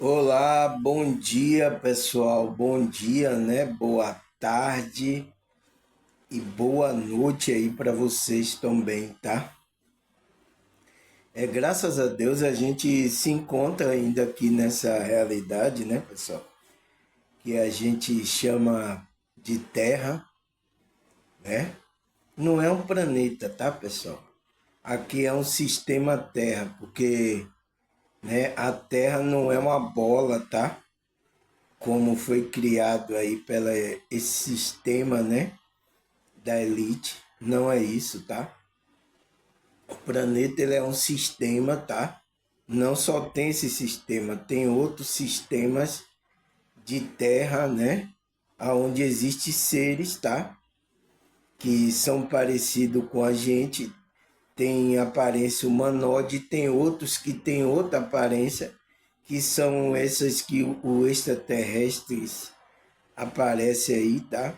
Olá, bom dia pessoal, bom dia, né? Boa tarde e boa noite aí para vocês também, tá? Graças a Deus a gente se encontra ainda aqui nessa realidade, né, pessoal? Que a gente chama de Terra, né? Não é um planeta, tá, pessoal? Aqui é um sistema Terra, porque, né, a Terra não é uma bola, tá? Como foi criado aí pela esse sistema, né, da elite. Não é isso, tá? O planeta ele é um sistema, tá? Não só tem esse sistema, tem outros sistemas de terra, né? Aonde existem seres, tá? Que são parecidos com a gente, tem aparência humanoide, tem outros que têm outra aparência, que são essas que o extraterrestres aparece aí, tá?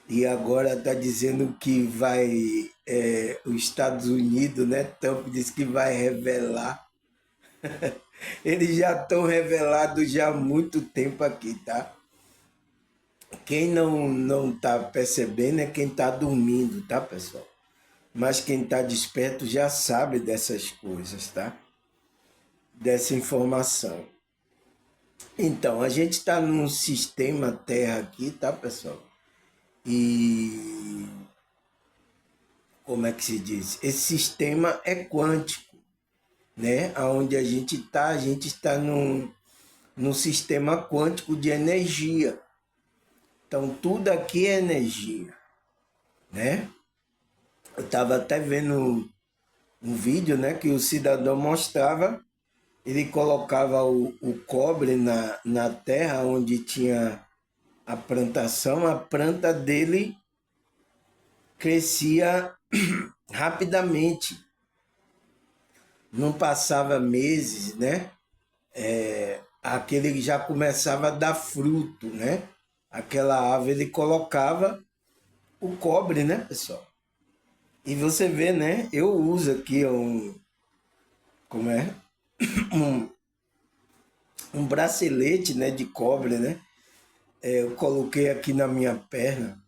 E agora está dizendo que vai, os Estados Unidos, né? Trump disse que vai revelar. Eles já estão revelados já há muito tempo aqui, tá? Quem não está percebendo é quem está dormindo, tá, pessoal? Mas quem está desperto já sabe dessas coisas, tá? Dessa informação. Então, a gente está num sistema Terra aqui, tá, pessoal? E como é que se diz? Esse sistema é quântico, né? Onde a gente está num sistema quântico de energia. Então tudo aqui é energia, né? Eu estava até vendo um vídeo, né, que o cidadão mostrava, ele colocava o cobre na terra onde tinha a plantação, a planta dele crescia rapidamente, não passava meses, né? Aquele já começava a dar fruto, né? Aquela ave ele colocava o cobre, né, pessoal? E você vê, né? Eu uso aqui como é? Um, um bracelete, né, de cobre, né? Eu coloquei aqui na minha perna.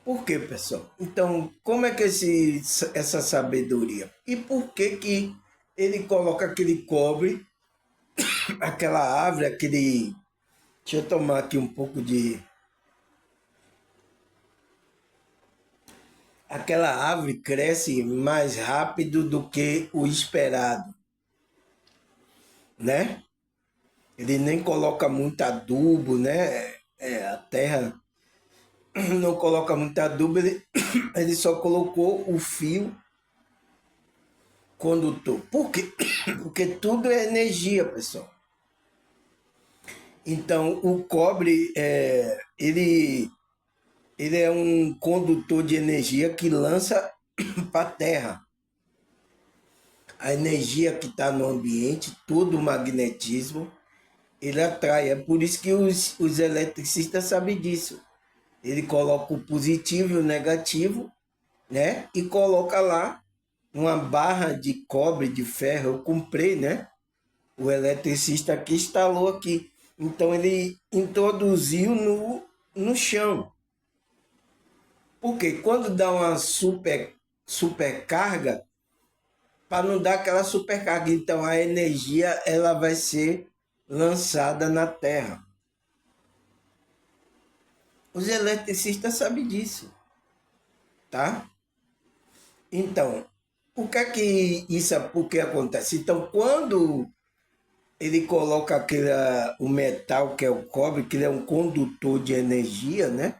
Por quê, pessoal? Então, como é que essa sabedoria? E por que que ele coloca aquele cobre, aquela árvore, aquele... Deixa eu tomar aqui um pouco de... Aquela árvore cresce mais rápido do que o esperado, né? Ele nem coloca muito adubo, né? A terra não coloca muito adubo, ele só colocou o fio condutor. Por quê? Porque tudo é energia, pessoal. Então, o cobre, ele é um condutor de energia que lança para a terra. A energia que está no ambiente, todo o magnetismo, ele atrai. É por isso que os eletricistas sabem disso. Ele coloca o positivo e o negativo, né? E coloca lá uma barra de cobre, de ferro. Eu comprei, né? O eletricista aqui instalou aqui. Então ele introduziu no chão. Porque quando dá uma supercarga, para não dar aquela supercarga, então a energia ela vai ser lançada na Terra. Os eletricistas sabem disso, tá? Então, o que é que isso por que acontece? Então, quando ele coloca o metal que é o cobre, que ele é um condutor de energia, né?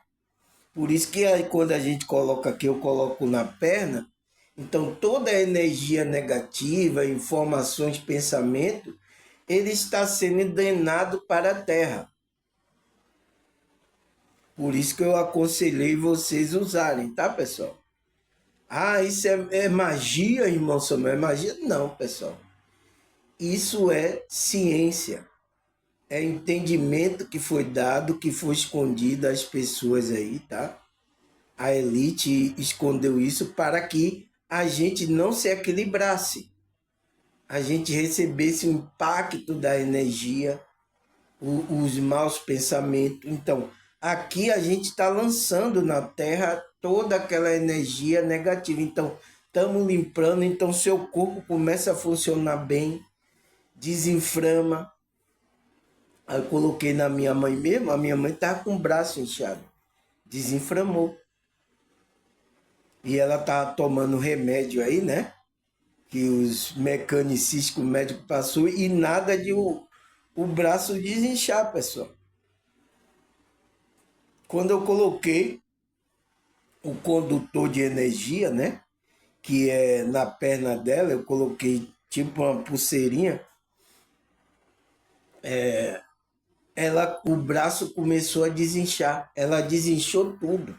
Por isso que aí, quando a gente coloca aqui, eu coloco na perna, então toda a energia negativa, informações, pensamento, ele está sendo drenado para a Terra. Por isso que eu aconselhei vocês usarem, tá, pessoal? Ah, isso é magia, irmão Samuel? É magia? Não, pessoal. Isso é ciência. É entendimento que foi dado, que foi escondido às pessoas aí, tá? A elite escondeu isso para que a gente não se equilibrasse. a gente recebesse o impacto da energia, os maus pensamentos. Então, aqui a gente está lançando na Terra toda aquela energia negativa. Então, estamos limpando, então seu corpo começa a funcionar bem, desinflama. Aí eu coloquei na minha mãe mesmo, a minha mãe estava com o braço inchado, desinflamou. E ela tá tomando remédio aí, né? Que os mecanicistas, o médico passou, e nada de o braço desinchar, pessoal. Quando eu coloquei o condutor de energia, né? Que é na perna dela, eu coloquei tipo uma pulseirinha, o braço começou a desinchar. Ela desinchou tudo.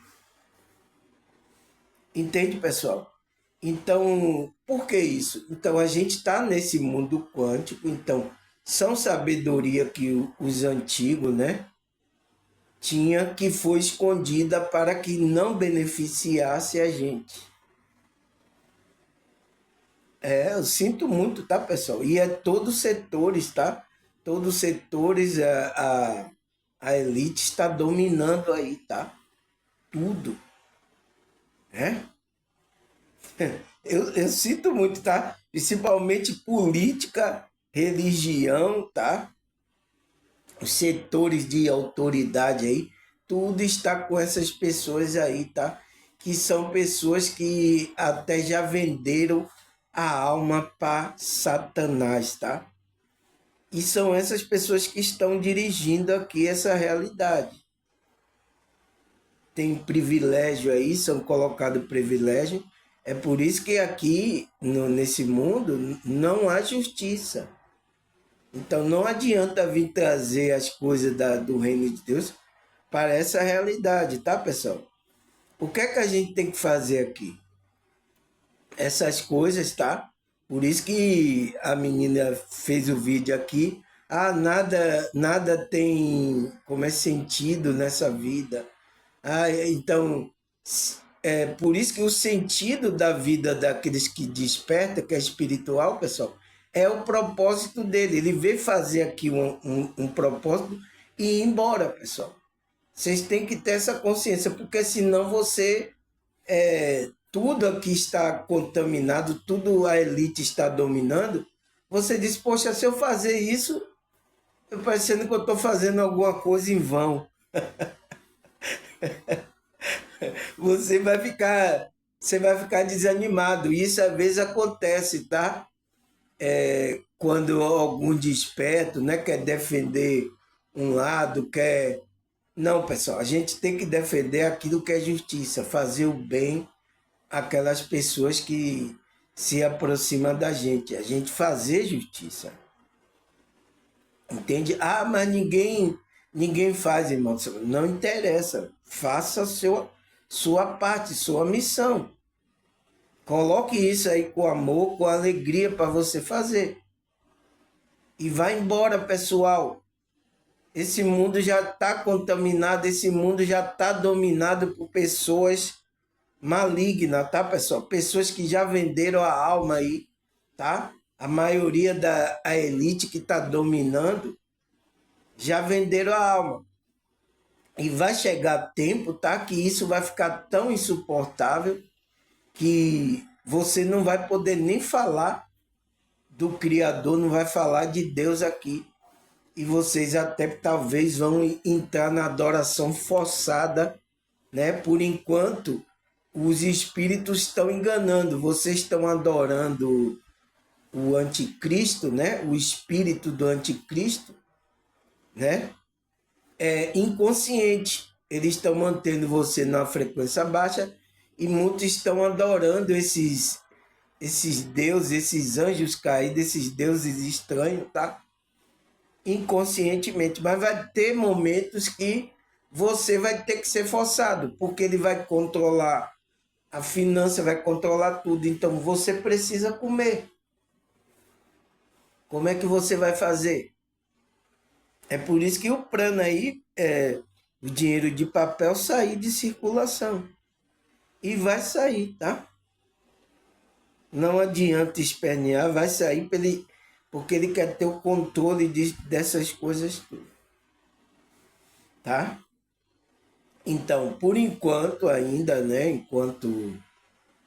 Entende, pessoal? Então, por que isso? Então, a gente está nesse mundo quântico, então, são sabedoria que os antigos, né, tinha, que foi escondida para que não beneficiasse a gente. Eu sinto muito, tá, pessoal? E é todos os setores, tá? Todos os setores, a elite está dominando aí, tá? Tudo, né? Eu sinto muito, tá? Principalmente política, religião, tá? Os setores de autoridade aí, tudo está com essas pessoas aí, tá? Que são pessoas que até já venderam a alma para Satanás, tá? E são essas pessoas que estão dirigindo aqui essa realidade. Tem privilégio aí, são colocados privilégio. É por isso que aqui, nesse mundo, não há justiça. Então não adianta vir trazer as coisas do reino de Deus para essa realidade, tá, pessoal? O que é que a gente tem que fazer aqui? Essas coisas, tá? Por isso que a menina fez o vídeo aqui. Ah, nada tem como é sentido nessa vida. Ah, então é por isso que o sentido da vida daqueles que desperta, que é espiritual, pessoal, é o propósito dele. Ele veio fazer aqui um propósito e ir embora, pessoal. Vocês têm que ter essa consciência, porque senão você, tudo aqui está contaminado, tudo a elite está dominando. Você diz, poxa, se eu fazer isso, eu parecendo que eu estou fazendo alguma coisa em vão. Você vai ficar desanimado. Isso às vezes acontece, tá? Quando algum desperto, né, quer defender um lado, quer. Não, pessoal, a gente tem que defender aquilo que é justiça, fazer o bem àquelas pessoas que se aproximam da gente, a gente fazer justiça. Entende? Ah, mas ninguém faz, irmão. Não interessa. Faça sua parte, sua missão. Coloque isso aí com amor, com alegria para você fazer. E vai embora, pessoal. Esse mundo já está contaminado, esse mundo já está dominado por pessoas malignas, tá, pessoal? Pessoas que já venderam a alma aí, tá? A maioria da elite que está dominando já venderam a alma. E vai chegar tempo, tá? Que isso vai ficar tão insuportável que você não vai poder nem falar do Criador, não vai falar de Deus aqui. E vocês até talvez vão entrar na adoração forçada, né? Por enquanto, os espíritos estão enganando, vocês estão adorando o anticristo, né? O espírito do anticristo, né? É inconsciente. Eles estão mantendo você na frequência baixa e muitos estão adorando esses deuses, esses anjos caídos, esses deuses estranhos, tá? Inconscientemente, mas vai ter momentos que você vai ter que ser forçado, porque ele vai controlar a finança, vai controlar tudo. Então você precisa comer. Como é que você vai fazer? É por isso que o prana aí, o dinheiro de papel sair de circulação. E vai sair, tá? Não adianta espernear, vai sair para ele porque ele quer ter o controle dessas coisas tudo, tá? Então, por enquanto ainda, né, enquanto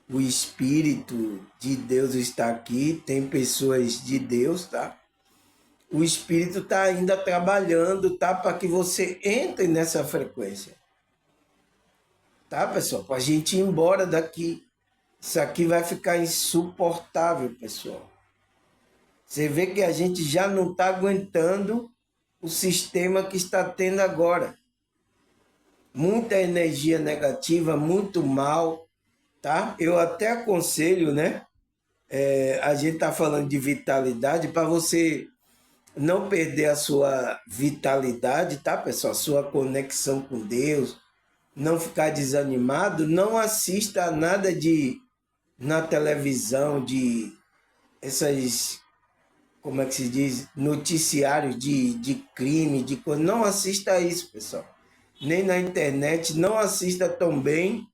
o Espírito de Deus está aqui, tem pessoas de Deus, tá? O Espírito está ainda trabalhando, tá? Para que você entre nessa frequência, tá, pessoal? Para a gente ir embora daqui. Isso aqui vai ficar insuportável, pessoal. Você vê que a gente já não está aguentando o sistema que está tendo agora. Muita energia negativa, muito mal, tá? Eu até aconselho, né? A gente está falando de vitalidade para você não perder a sua vitalidade, tá, pessoal? Sua conexão com Deus, não ficar desanimado, não assista a nada de na televisão, de essas, como é que se diz, noticiários de crime, de coisa. Não assista a isso, pessoal. Nem na internet, não assista também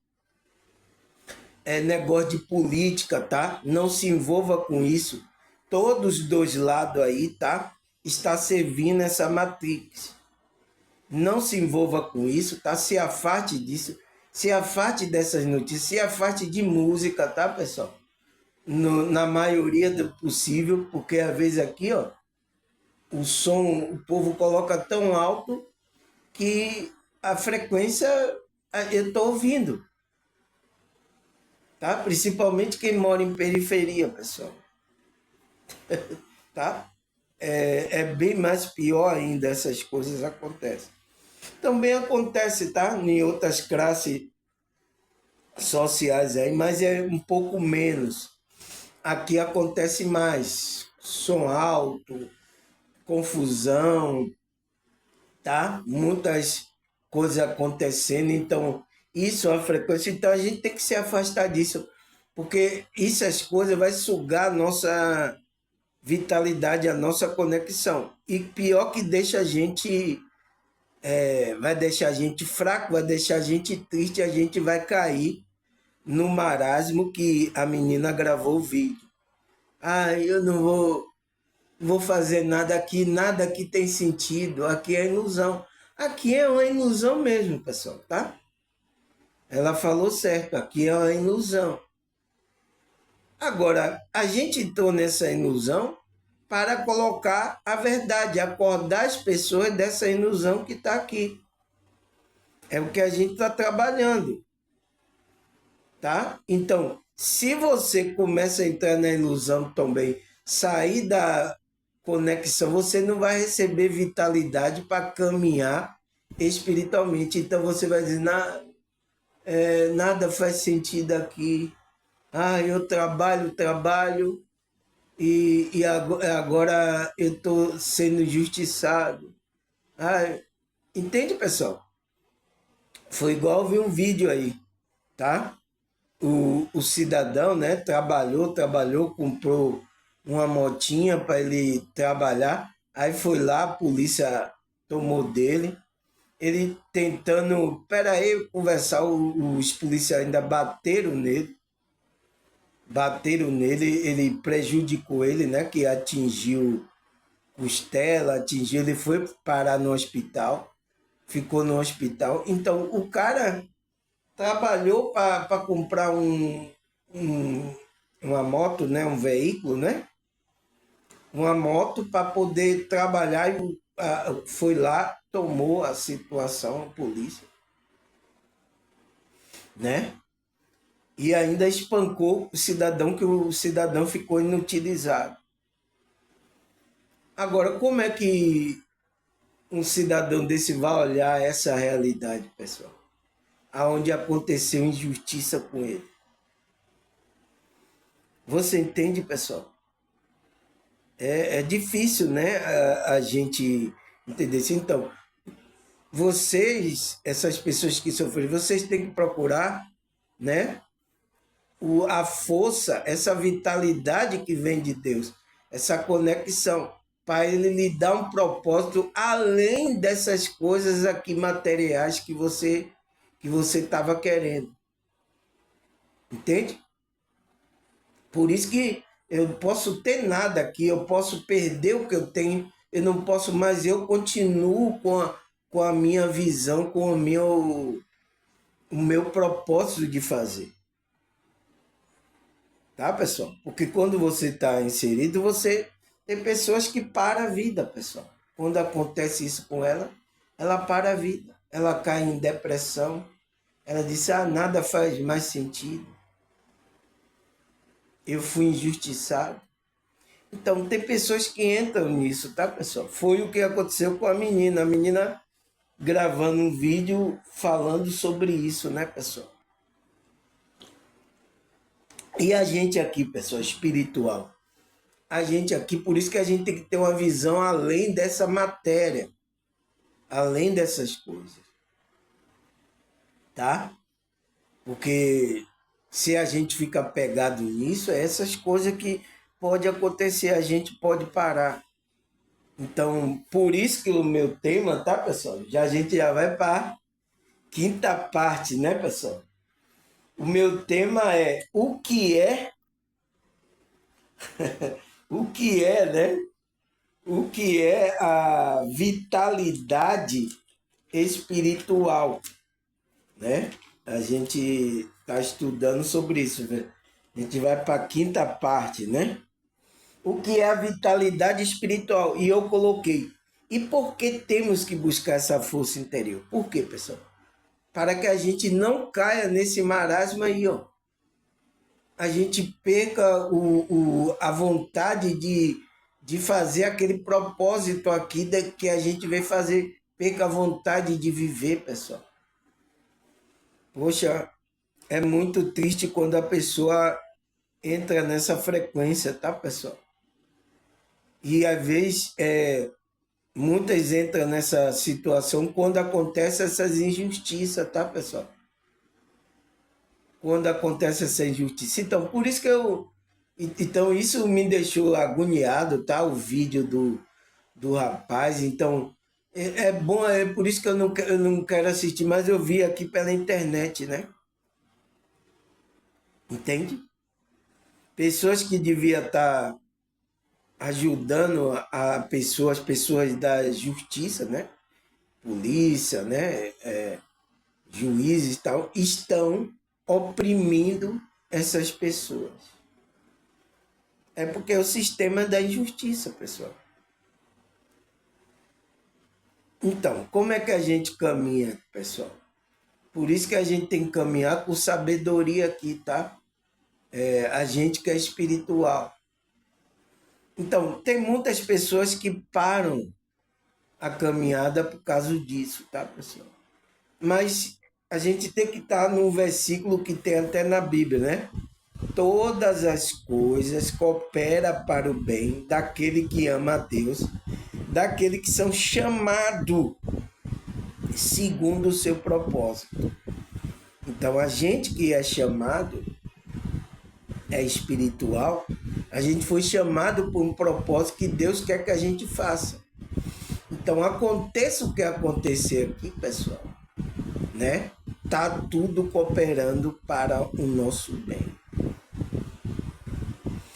negócio de política, tá? Não se envolva com isso. Todos os dois lados aí, tá? Está servindo essa matrix. Não se envolva com isso, tá? Se afaste disso, se afaste dessas notícias, se afaste de música, tá, pessoal? Na maioria do possível, porque às vezes aqui, ó, o som, o povo coloca tão alto que a frequência eu tô ouvindo, tá? Principalmente quem mora em periferia, pessoal, tá? É bem mais pior ainda essas coisas acontecem. Também acontece, tá? Em outras classes sociais aí, mas é um pouco menos. Aqui acontece mais. Som alto, confusão, tá? Muitas coisas acontecendo, então isso é uma frequência. Então a gente tem que se afastar disso, porque essas coisas vai sugar a nossa vitalidade, a nossa conexão. E pior que deixa a gente vai deixar a gente fraco, vai deixar a gente triste, a gente vai cair no marasmo que a menina gravou o vídeo. Ah, eu não vou fazer nada aqui tem sentido, aqui é ilusão. Aqui é uma ilusão mesmo, pessoal, tá? Ela falou certo, aqui é uma ilusão. Agora, a gente entrou nessa ilusão para colocar a verdade, acordar as pessoas dessa ilusão que está aqui. É o que a gente está trabalhando, tá? Então, se você começa a entrar na ilusão também, sair da conexão, você não vai receber vitalidade para caminhar espiritualmente. Então você vai dizer, nada faz sentido aqui. Ah, eu trabalho e agora eu estou sendo injustiçado. Ah, entende, pessoal? Foi igual eu vi um vídeo aí, tá? O cidadão, né, trabalhou, comprou uma motinha para ele trabalhar, aí foi lá, a polícia tomou dele, ele tentando, peraí, conversar, os policiais ainda bateram nele, ele prejudicou ele, né, que atingiu costela, ele foi parar no hospital, ficou no hospital, então o cara trabalhou para comprar uma moto, né, um veículo, né? Uma moto para poder trabalhar e foi lá, tomou a situação, a polícia, né? E ainda espancou o cidadão, que o cidadão ficou inutilizado. Agora, como é que um cidadão desse vai olhar essa realidade, pessoal? Aonde aconteceu injustiça com ele. Você entende, pessoal? É difícil, né, a gente entender isso. Então, vocês, essas pessoas que sofreram, vocês têm que procurar, né, a força, essa vitalidade que vem de Deus, essa conexão, para ele lhe dar um propósito além dessas coisas aqui materiais que você estava querendo. Entende? Por isso que Eu posso ter nada aqui, eu posso perder o que eu tenho, eu não posso, mas eu continuo com a minha visão, com o meu propósito de fazer. Tá, pessoal? Porque quando você está inserido, você tem pessoas que param a vida, pessoal. Quando acontece isso com ela, ela para a vida. Ela cai em depressão. Ela diz, nada faz mais sentido. Eu fui injustiçado. Então, tem pessoas que entram nisso, tá, pessoal? Foi o que aconteceu com a menina. A menina gravando um vídeo falando sobre isso, né, pessoal? E a gente aqui, pessoal, espiritual. A gente aqui, por isso que a gente tem que ter uma visão além dessa matéria, além dessas coisas, tá? Porque se a gente fica pegado nisso, é essas coisas que pode acontecer, a gente pode parar. Então, por isso que o meu tema, tá, pessoal? A gente já vai para a quinta parte, né, pessoal? O meu tema é o que é, né? O que é a vitalidade espiritual, né? A gente está estudando sobre isso, né? A gente vai para a quinta parte, né? O que é a vitalidade espiritual? E eu coloquei. E por que temos que buscar essa força interior? Por quê, pessoal? Para que a gente não caia nesse marasmo aí, ó. A gente perca a vontade de fazer aquele propósito aqui que a gente veio fazer. Perca a vontade de viver, pessoal. Poxa, é muito triste quando a pessoa entra nessa frequência, tá, pessoal? E às vezes muitas entram nessa situação quando acontece essas injustiças, tá, pessoal? Quando acontece essa injustiça. Então, por isso que então, isso me deixou agoniado, tá? O vídeo do rapaz. Então, é bom, é por isso que eu não quero assistir, mas eu vi aqui pela internet, né? Entende? Pessoas que deviam estar ajudando as pessoas da justiça, né? Polícia, né? Juízes e tal, estão oprimindo essas pessoas. É porque é o sistema da injustiça, pessoal. Então, como é que a gente caminha, pessoal? Por isso que a gente tem que caminhar com sabedoria aqui, tá? A gente que é espiritual. Então, tem muitas pessoas que param a caminhada por causa disso, tá, pessoal? Mas a gente tem que estar num versículo que tem até na Bíblia, né? Todas as coisas cooperam para o bem daquele que ama a Deus, daquele que são chamados segundo o seu propósito. Então, a gente que é chamado, é espiritual, a gente foi chamado por um propósito que Deus quer que a gente faça. Então, aconteça o que acontecer aqui, pessoal, né? Tá tudo cooperando para o nosso bem.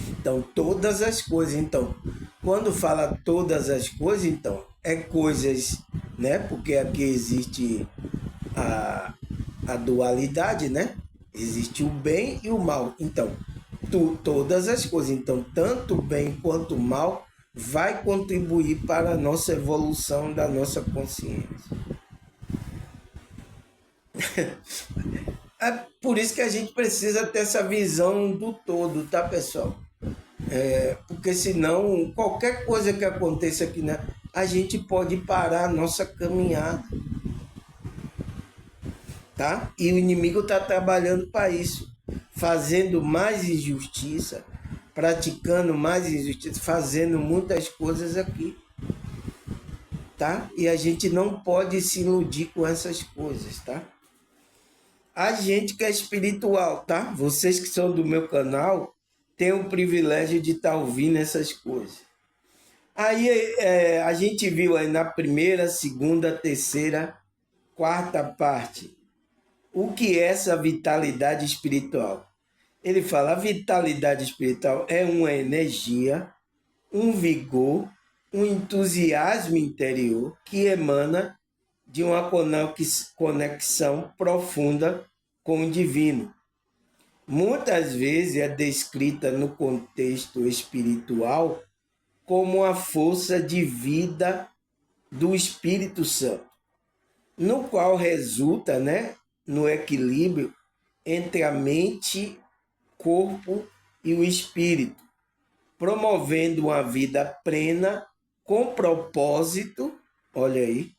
Então, todas as coisas. Então, quando fala todas as coisas, então, é coisas, né? Porque aqui existe a dualidade, né? Existe o bem e o mal. Então, todas as coisas. Então, tanto o bem quanto o mal vai contribuir para a nossa evolução da nossa consciência. É por isso que a gente precisa ter essa visão do todo, tá, pessoal? Porque senão, qualquer coisa que aconteça aqui, né, a gente pode parar a nossa caminhada, tá? E o inimigo está trabalhando para isso, fazendo mais injustiça, praticando mais injustiça, fazendo muitas coisas aqui, tá? E a gente não pode se iludir com essas coisas, tá? A gente que é espiritual, tá? Vocês que são do meu canal têm o privilégio de estar ouvindo essas coisas. Aí a gente viu aí na primeira, segunda, terceira, quarta parte o que é essa vitalidade espiritual. Ele fala: a vitalidade espiritual é uma energia, um vigor, um entusiasmo interior que emana de uma conexão profunda com o divino. Muitas vezes é descrita no contexto espiritual como a força de vida do Espírito Santo, no qual resulta, né, no equilíbrio entre a mente, corpo e o espírito, promovendo uma vida plena com propósito, olha aí,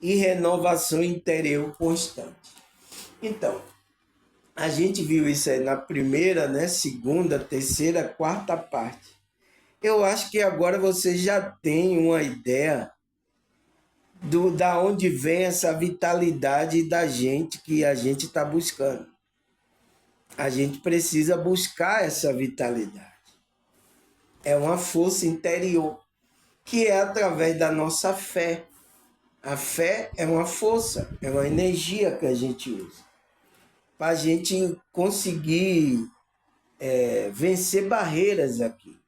e renovação interior constante. Então, a gente viu isso aí na primeira, né, segunda, terceira, quarta parte. Eu acho que agora você já tem uma ideia da onde vem essa vitalidade da gente que a gente está buscando. A gente precisa buscar essa vitalidade. É uma força interior que é através da nossa fé. A fé é uma força, é uma energia que a gente usa para a gente conseguir vencer barreiras aqui,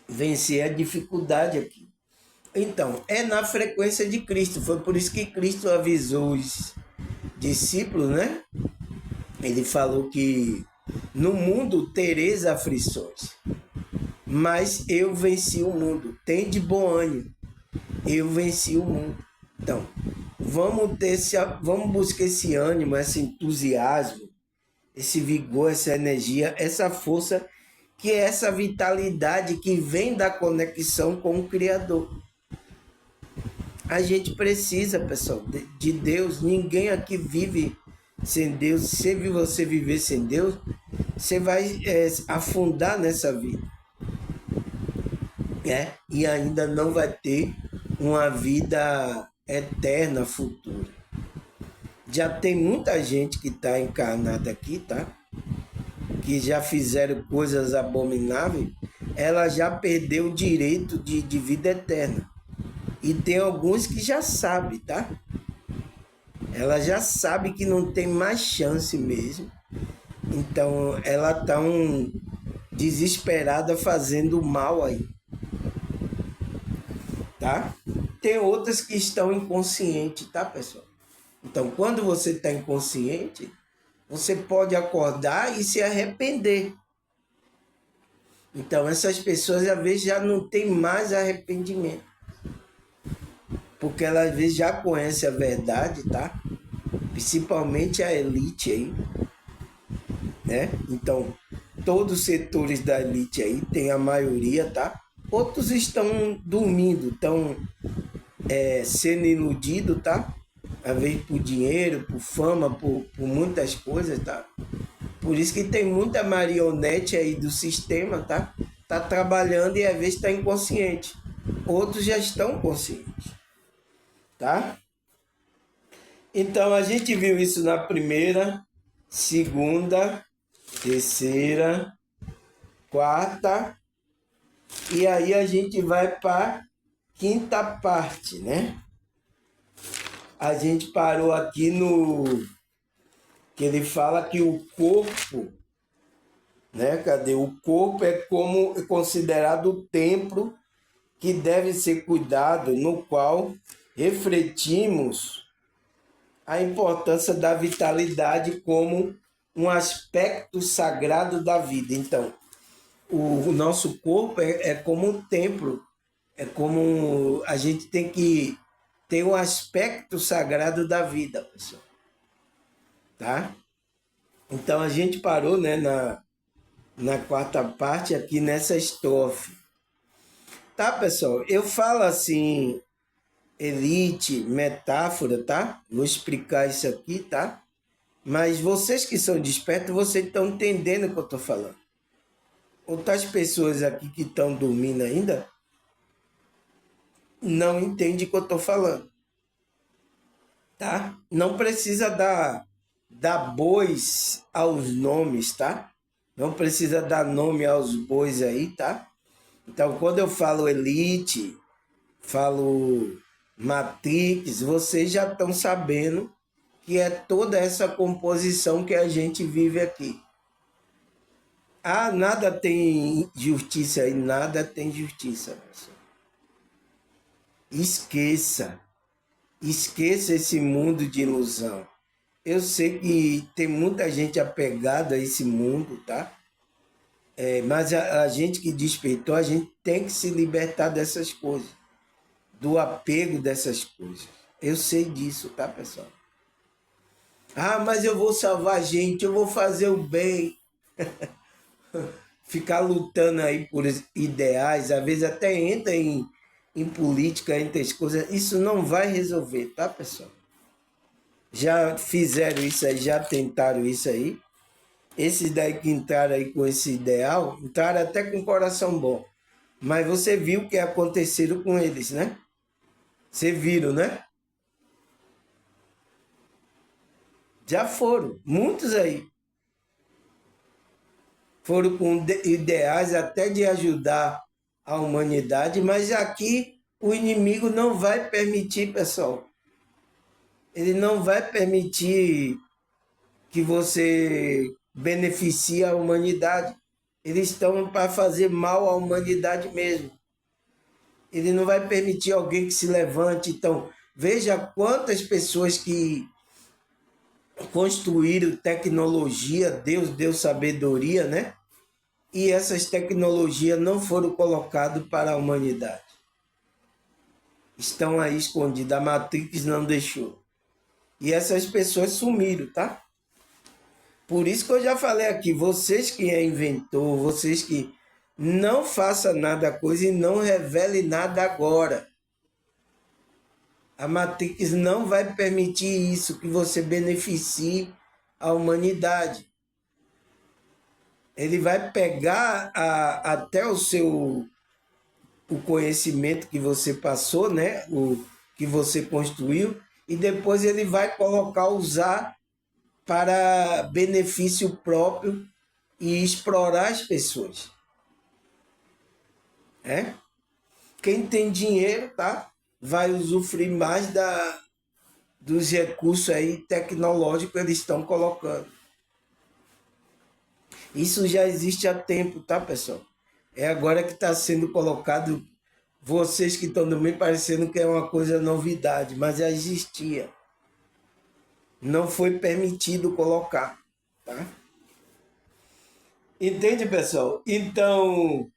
vencer a dificuldade aqui. Então, é na frequência de Cristo. Foi por isso que Cristo avisou os discípulos, né? Ele falou que no mundo tereis aflições, mas eu venci o mundo. Tem de bom ânimo, eu venci o mundo. Então, vamos buscar esse ânimo, esse entusiasmo, esse vigor, essa energia, essa força, que é essa vitalidade que vem da conexão com o Criador. A gente precisa, pessoal, de Deus. Ninguém aqui vive sem Deus. Se você viver sem Deus, você vai afundar nessa vida. E ainda não vai ter uma vida eterna, futura. Já tem muita gente que está encarnada aqui, tá? Que já fizeram coisas abomináveis. Ela já perdeu o direito de vida eterna. E tem alguns que já sabem, tá? Ela já sabe que não tem mais chance mesmo. Então ela tá desesperada fazendo mal aí, tá? Tem outras que estão inconscientes, tá, pessoal? Então quando você está inconsciente, você pode acordar e se arrepender. Então essas pessoas às vezes já não tem mais arrependimento, porque ela às vezes já conhece a verdade, tá? Principalmente a elite aí, né? Então, todos os setores da elite aí, tem a maioria, tá? Outros estão dormindo, estão sendo iludidos, tá? Às vezes por dinheiro, por fama, por muitas coisas, tá? Por isso que tem muita marionete aí do sistema, tá? Tá trabalhando e às vezes está inconsciente. Outros já estão conscientes, tá? Então a gente viu isso na primeira, segunda, terceira, quarta, e aí a gente vai para quinta parte, né? A gente parou aqui no que ele fala que o corpo, né? Cadê? O corpo é considerado o templo que deve ser cuidado, no qual refletimos a importância da vitalidade como um aspecto sagrado da vida. Então, o nosso corpo é como um templo, é como a gente tem que ter um aspecto sagrado da vida, pessoal. Tá? Então a gente parou, né, na quarta parte aqui nessa estrofe. Tá, pessoal? Eu falo assim, elite, metáfora, tá? Vou explicar isso aqui, tá? Mas vocês que são despertos, vocês estão entendendo o que eu estou falando. Outras pessoas aqui que estão dormindo ainda não entendem o que eu estou falando, tá? Não precisa dar bois aos nomes, tá? Não precisa dar nome aos bois aí, tá? Então, quando eu falo elite, falo Matrix, vocês já estão sabendo que é toda essa composição que a gente vive aqui. Ah, nada tem justiça e nada tem justiça, pessoal. Esqueça. Esqueça esse mundo de ilusão. Eu sei que tem muita gente apegada a esse mundo, tá? Mas a gente que despertou, a gente tem que se libertar dessas coisas, do apego dessas coisas. Eu sei disso, tá, pessoal? Ah, mas eu vou salvar a gente, eu vou fazer o bem. Ficar lutando aí por ideais, às vezes até entra em política, entre as coisas, isso não vai resolver, tá, pessoal? Já fizeram isso aí, já tentaram isso aí. Esses daí que entraram aí com esse ideal, entraram até com coração bom. Mas você viu o que aconteceu com eles, né? Você viram, né? Já foram, muitos aí. Foram com ideais até de ajudar a humanidade, mas aqui o inimigo não vai permitir, pessoal. Ele não vai permitir que você beneficie a humanidade. Eles estão para fazer mal à humanidade mesmo. Ele não vai permitir alguém que se levante. Então, veja quantas pessoas que construíram tecnologia, Deus deu sabedoria, né? E essas tecnologias não foram colocadas para a humanidade. Estão aí escondidas, a Matrix não deixou. E essas pessoas sumiram, tá? Por isso que eu já falei aqui, vocês que é inventor, vocês que não façam nada coisa e não revele nada agora. A Matrix não vai permitir isso, que você beneficie a humanidade. Ele vai pegar até o conhecimento que você passou, né? O que você construiu, e depois ele vai colocar, usar para benefício próprio e explorar as pessoas. É? Quem tem dinheiro, tá? Vai usufruir mais dos recursos aí tecnológicos que eles estão colocando. Isso já existe há tempo, tá, pessoal? É agora que está sendo colocado. Vocês que estão no meio parecendo que é uma coisa novidade, mas já existia. Não foi permitido colocar, tá? Entende, pessoal? Então,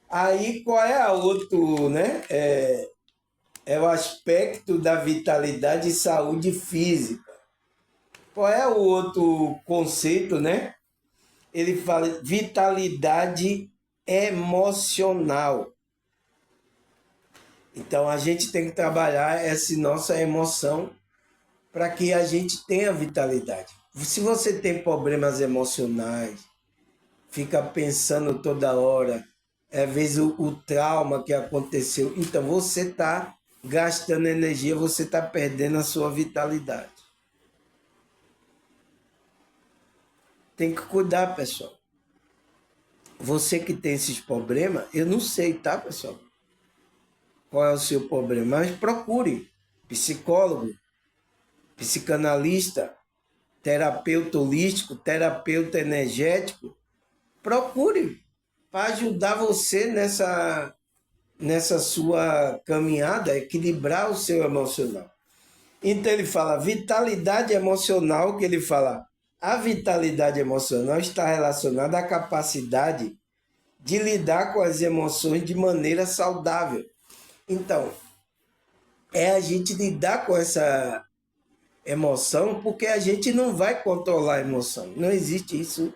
aí qual é a outro, né? É o aspecto da vitalidade e saúde física. Qual é o outro conceito, né? Ele fala vitalidade emocional. Então a gente tem que trabalhar essa nossa emoção para que a gente tenha vitalidade. Se você tem problemas emocionais, fica pensando toda hora, às vezes o trauma que aconteceu, então você está gastando energia, você está perdendo a sua vitalidade. Tem que cuidar, pessoal. Você que tem esses problemas, eu não sei, tá, pessoal? Qual é o seu problema? Mas procure psicólogo, psicanalista, terapeuta holístico, terapeuta energético. Procure para ajudar você nessa sua caminhada, equilibrar o seu emocional. Então ele fala vitalidade emocional, que ele fala a vitalidade emocional está relacionada à capacidade de lidar com as emoções de maneira saudável. Então, é a gente lidar com essa emoção, porque a gente não vai controlar a emoção. Não existe isso.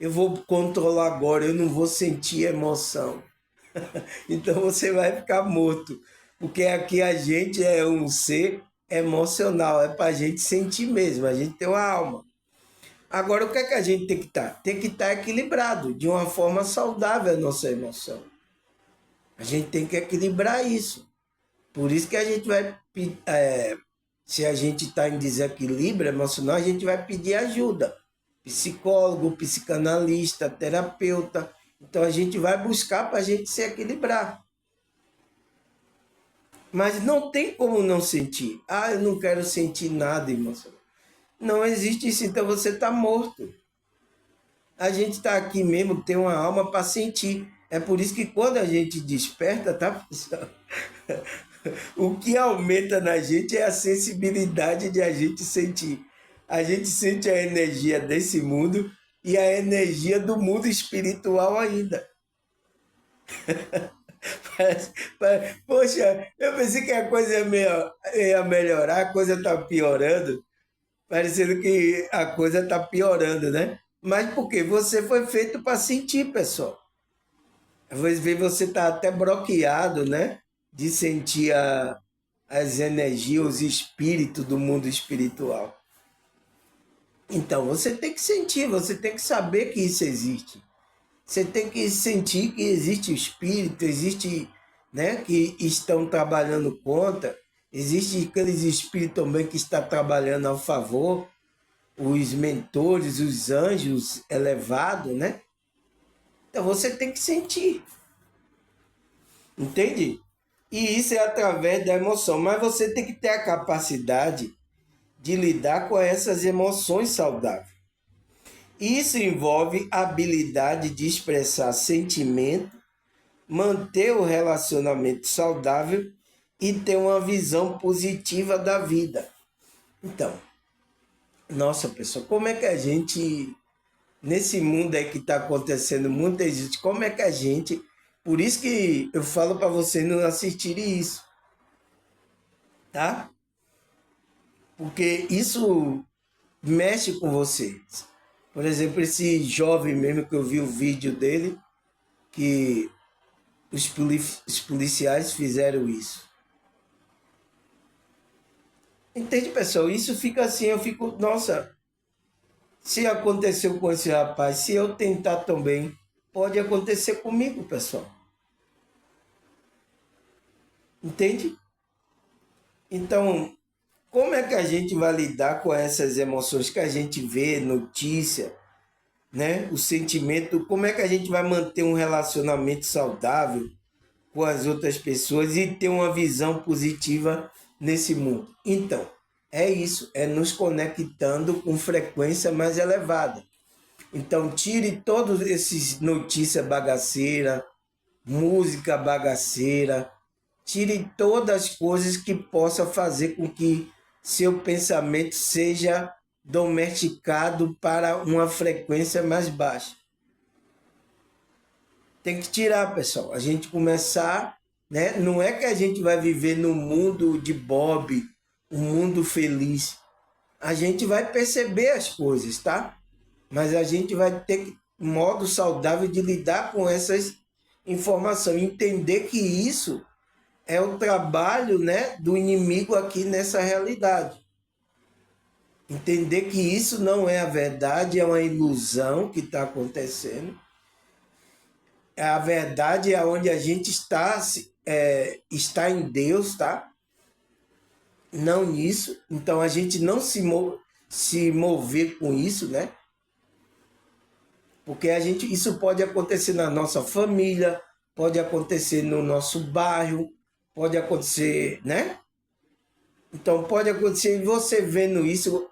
Eu vou controlar agora, eu não vou sentir emoção. Então você vai ficar morto. Porque aqui a gente é um ser emocional, é para a gente sentir mesmo, a gente tem uma alma. Agora, o que é que a gente tem que estar? Tem que estar equilibrado, de uma forma saudável a nossa emoção. A gente tem que equilibrar isso. Por isso que a gente vai, se a gente está em desequilíbrio emocional, a gente vai pedir ajuda. Psicólogo, psicanalista, terapeuta. Então a gente vai buscar para a gente se equilibrar. Mas não tem como não sentir. Ah, eu não quero sentir nada emocional. Não existe isso, então você está morto. A gente está aqui mesmo, tem uma alma para sentir. É por isso que quando a gente desperta, tá, pessoal? O que aumenta na gente é a sensibilidade de a gente sentir. A gente sente a energia desse mundo e a energia do mundo espiritual ainda. Poxa, eu pensei que a coisa ia melhorar, a coisa está piorando, parecendo que a coisa está piorando, né? Mas por quê? Você foi feito para sentir, pessoal. Às vezes você está até bloqueado, né? De sentir as energias, os espíritos do mundo espiritual. Então você tem que sentir, você tem que saber que isso existe. Você tem que sentir que existe o espírito, existe, né, que estão trabalhando contra, existe aqueles espíritos também que estão trabalhando ao favor, os mentores, os anjos elevados, né? Então você tem que sentir, entende? E isso é através da emoção, mas você tem que ter a capacidade de lidar com essas emoções saudáveis. Isso envolve a habilidade de expressar sentimento, manter o relacionamento saudável e ter uma visão positiva da vida. Então, nossa pessoal, como é que a gente, nesse mundo aí que está acontecendo muita gente, como é que a gente, por isso que eu falo para vocês não assistirem isso, tá? Porque isso mexe com vocês. Por exemplo, esse jovem mesmo que eu vi o vídeo dele, que os policiais fizeram isso. Entende, pessoal? Isso fica assim, eu fico, nossa, se aconteceu com esse rapaz, se eu tentar também, pode acontecer comigo, pessoal. Entende? Então, como é que a gente vai lidar com essas emoções que a gente vê, notícia, né? O sentimento, como é que a gente vai manter um relacionamento saudável com as outras pessoas e ter uma visão positiva nesse mundo? Então, é isso, é nos conectando com frequência mais elevada. Então, tire todos esses notícias bagaceira, música bagaceira, tire todas as coisas que possam fazer com que seu pensamento seja domesticado para uma frequência mais baixa. Tem que tirar, pessoal. A gente começar, né? Não é que a gente vai viver no mundo de Bob, um mundo feliz. A gente vai perceber as coisas, tá? Mas a gente vai ter um modo saudável de lidar com essas informações, entender que isso é o trabalho, né, do inimigo aqui nessa realidade. Entender que isso não é a verdade, é uma ilusão que está acontecendo. A verdade é onde a gente está em Deus, tá? Não nisso. Então a gente não se mover com isso, né? Porque isso pode acontecer na nossa família, pode acontecer no nosso bairro, pode acontecer, né? Então pode acontecer, você vendo isso,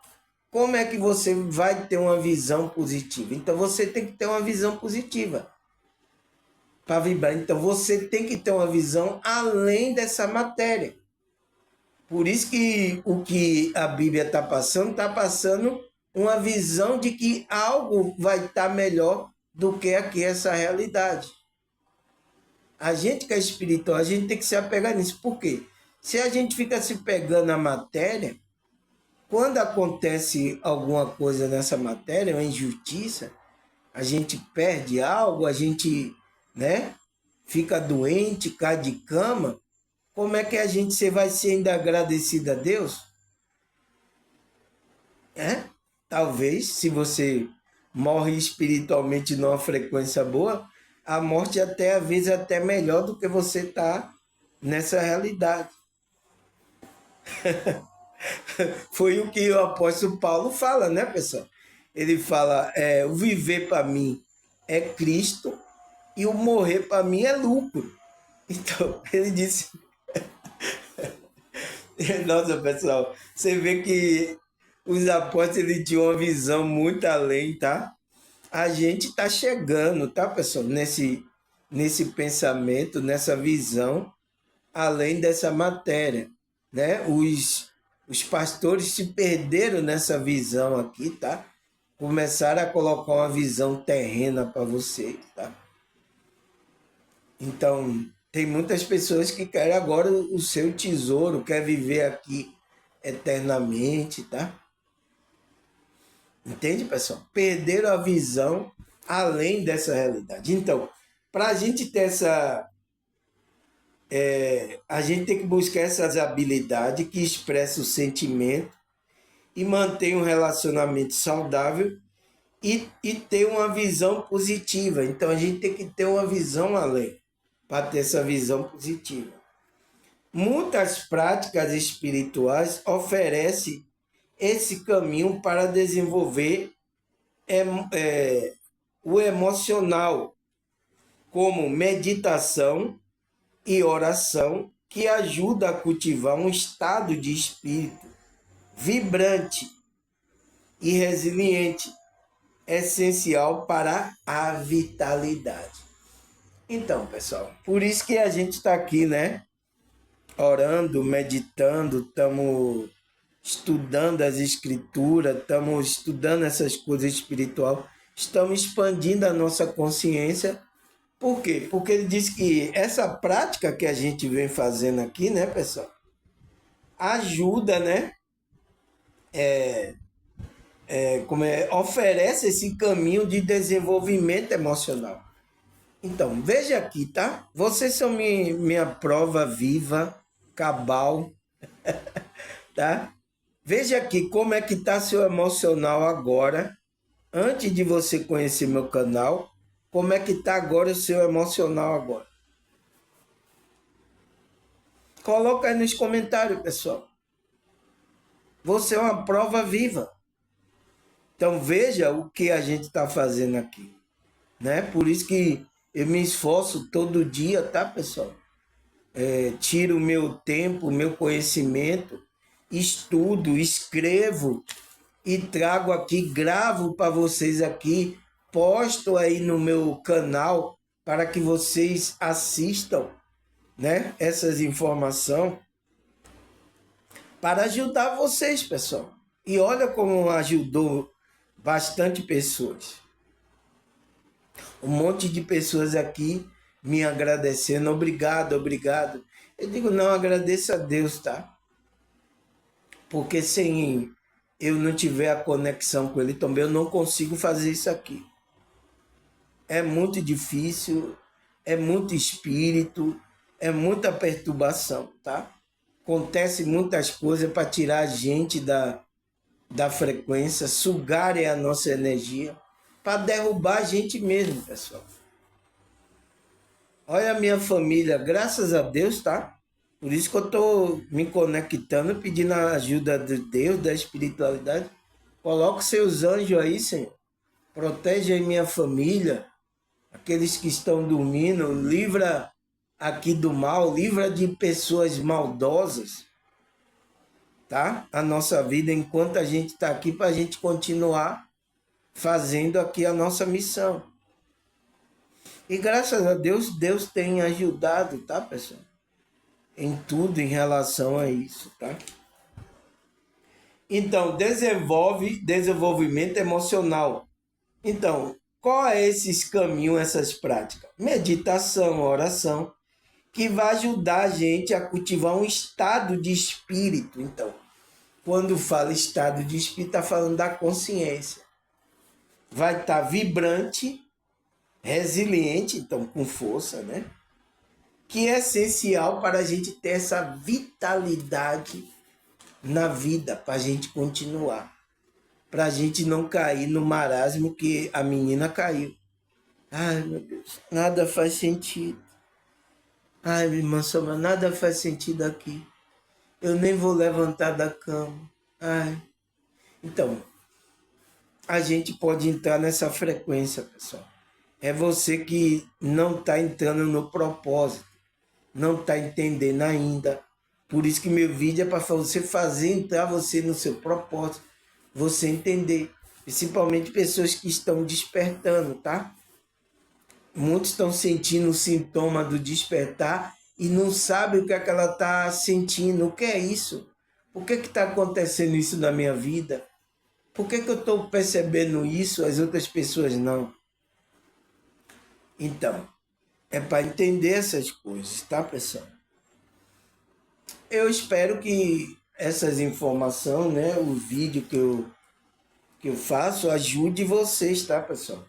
como é que você vai ter uma visão positiva? Então você tem que ter uma visão positiva para vibrar. Então você tem que ter uma visão além dessa matéria. Por isso que o que a Bíblia está passando uma visão de que algo vai estar melhor do que aqui essa realidade. A gente que é espiritual, a gente tem que se apegar nisso. Por quê? Se a gente fica se pegando na matéria, quando acontece alguma coisa nessa matéria, uma injustiça, a gente perde algo, a gente, né, fica doente, cai de cama, como é que você vai ser ainda agradecido a Deus? Talvez, se você morre espiritualmente numa frequência boa, a morte até às vezes até melhor do que você está nessa realidade. Foi o que o apóstolo Paulo fala, né, pessoal? Ele fala, o viver para mim é Cristo e o morrer para mim é lucro. Então, ele disse, nossa, pessoal, você vê que Os apóstolos eles tinham uma visão muito além, tá? A gente está chegando, tá, pessoal? Nesse pensamento, nessa visão, além dessa matéria, né? Os pastores se perderam nessa visão aqui, tá? Começaram a colocar uma visão terrena para vocês, tá? Então, tem muitas pessoas que querem agora o seu tesouro, quer viver aqui eternamente, tá? Entende, pessoal? Perderam a visão além dessa realidade. Então, para a gente ter essa. A gente tem que buscar essas habilidades que expressam o sentimento e mantém um relacionamento saudável e ter uma visão positiva. Então, a gente tem que ter uma visão além para ter essa visão positiva. Muitas práticas espirituais oferecem esse caminho para desenvolver o emocional, como meditação e oração, que ajuda a cultivar um estado de espírito vibrante e resiliente, essencial para a vitalidade. Então, pessoal, por isso que a gente está aqui, né? Orando, meditando, estamos estudando as escrituras, estamos estudando essas coisas espirituais, estamos expandindo a nossa consciência. Por quê? Porque ele diz que essa prática que a gente vem fazendo aqui, né, pessoal, ajuda, né? Oferece esse caminho de desenvolvimento emocional. Então, veja aqui, tá? Vocês são minha prova viva, cabal, tá? Veja aqui como é que está seu emocional agora, antes de você conhecer meu canal, como é que está agora o seu emocional agora. Coloca aí nos comentários, pessoal. Você é uma prova viva. Então veja o que a gente está fazendo aqui, né? Por isso que eu me esforço todo dia, tá, pessoal? Tiro o meu tempo, o meu conhecimento, estudo, escrevo e trago aqui, gravo para vocês aqui, posto aí no meu canal para que vocês assistam, né? Essas informações para ajudar vocês, pessoal. E olha como ajudou bastante pessoas. Um monte de pessoas aqui me agradecendo, obrigado, obrigado. Eu digo, não, agradeço a Deus, tá? Porque sem eu não tiver a conexão com Ele também, eu não consigo fazer isso aqui. É muito difícil, é muito espírito, é muita perturbação, tá? Acontece muitas coisas para tirar a gente da frequência, sugarem a nossa energia, para derrubar a gente mesmo, pessoal. Olha a minha família, graças a Deus, tá? Por isso que eu estou me conectando, pedindo a ajuda de Deus, da espiritualidade. Coloque seus anjos aí, Senhor. Protege aí minha família, aqueles que estão dormindo, livra aqui do mal, livra de pessoas maldosas, tá? A nossa vida enquanto a gente está aqui para a gente continuar fazendo aqui a nossa missão. E graças a Deus, Deus tem ajudado, tá, pessoal? Em tudo em relação a isso, tá? Então, desenvolvimento emocional. Então, qual é esses caminhos, essas práticas? Meditação, oração, que vai ajudar a gente a cultivar um estado de espírito. Então, quando fala estado de espírito, está falando da consciência. Vai estar vibrante, resiliente, então com força, né? Que é essencial para a gente ter essa vitalidade na vida, para a gente continuar. Para a gente não cair no marasmo que a menina caiu. Ai, meu Deus, nada faz sentido. Ai, minha irmã Soma, nada faz sentido aqui. Eu nem vou levantar da cama. Ai. Então, a gente pode entrar nessa frequência, pessoal. É você que não está entrando no propósito, não está entendendo ainda. Por isso que meu vídeo é para você fazer entrar você no seu propósito, você entender. Principalmente pessoas que estão despertando, tá? Muitos estão sentindo o sintoma do despertar e não sabem o que é que ela está sentindo. O que é isso? Por que está acontecendo isso na minha vida? Por que eu estou percebendo isso, as outras pessoas não? Então, é para entender essas coisas, tá, pessoal? Eu espero que essas informações, né, o vídeo que eu faço, ajude vocês, tá, pessoal?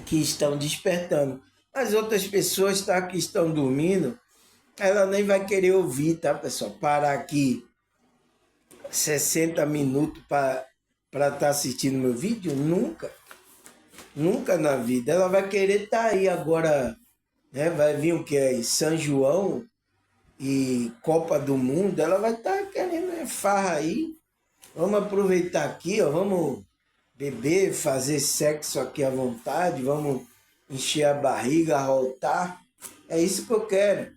Que estão despertando. As outras pessoas, tá, que estão dormindo, ela nem vai querer ouvir, tá, pessoal? Parar aqui 60 minutos para estar assistindo meu vídeo? Nunca. Nunca na vida. Ela vai querer estar aí agora, né? Vai vir o que é São João e Copa do Mundo, ela vai estar querendo farra aí. Vamos aproveitar aqui, ó, vamos beber, fazer sexo aqui à vontade, vamos encher a barriga, arrotar. É isso que eu quero.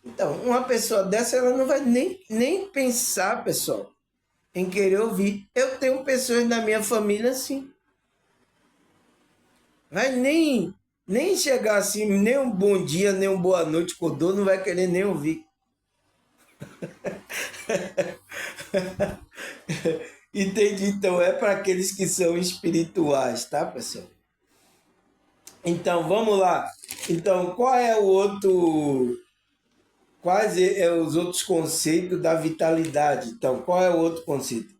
Então, uma pessoa dessa, ela não vai nem pensar, pessoal, em querer ouvir. Eu tenho pessoas na minha família assim. Vai nem chegar assim, nem um bom dia, nem uma boa noite que eu dou, não vai querer nem ouvir. Entendi? Então é para aqueles que são espirituais, tá, pessoal? Então vamos lá. Então, qual é o outro. Quais é os outros conceitos da vitalidade? Então, qual é o outro conceito?